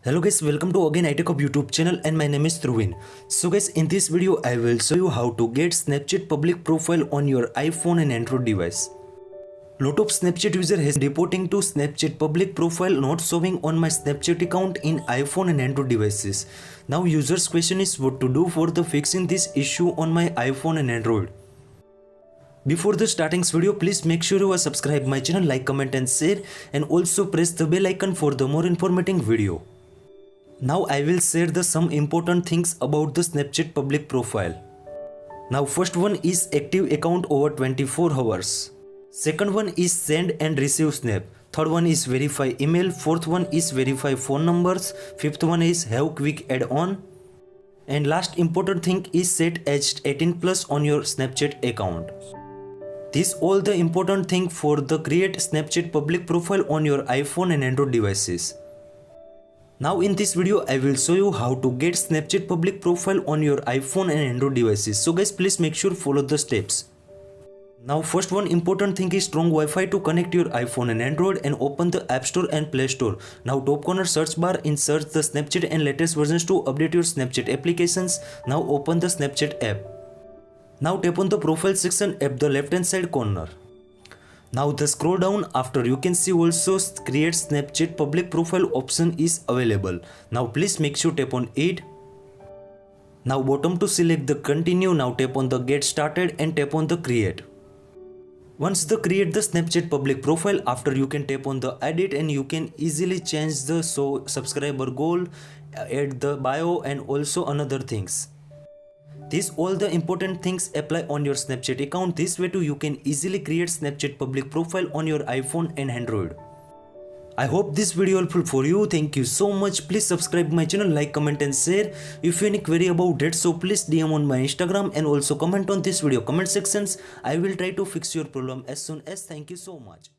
Hello guys, welcome to again iTechHub YouTube channel and my name is Truvin. So guys, in this video I will show you how to get Snapchat public profile on your iPhone and Android device. Lot of Snapchat user has reporting to Snapchat public profile not showing on my Snapchat account in iPhone and Android devices. Now users question is what to do for the fixing this issue on my iPhone and Android. Before the starting video, please make sure you are subscribe my channel, like, comment and share, and also press the bell icon for the more informative video. Now I will share some important things about the Snapchat public profile. Now first one is active account over 24 hours. Second one is send and receive snap. Third one is verify email. Fourth one is verify phone numbers. Fifth one is have quick add on. And last important thing is set aged 18 plus on your Snapchat account. These all the important thing for the create Snapchat public profile on your iPhone and Android devices. Now in this video I will show you how to get Snapchat public profile on your iPhone and Android devices. So guys, please make sure follow the steps. Now first one important thing is strong Wi-Fi to connect your iPhone and Android and open the App Store and Play Store. Now top corner search bar, insert the Snapchat and latest versions to update your Snapchat applications. Now open the Snapchat app. Now tap on the profile section at the left hand side corner. Now the scroll down, after you can see also create Snapchat public profile option is available. Now please make sure tap on it. Now bottom to select the continue, now tap on the get started and tap on the create. Once the create the Snapchat public profile, after you can tap on the edit and you can easily change the subscriber goal, add the bio and also another things. These all the important things apply on your Snapchat account. This way too you can easily create Snapchat public profile on your iPhone and Android. I hope this video helpful for you. Thank you so much. Please subscribe my channel, like, comment and share. If you have any query about it, so please DM on my Instagram and also comment on this video comment sections. I will try to fix your problem as soon as. Thank you so much.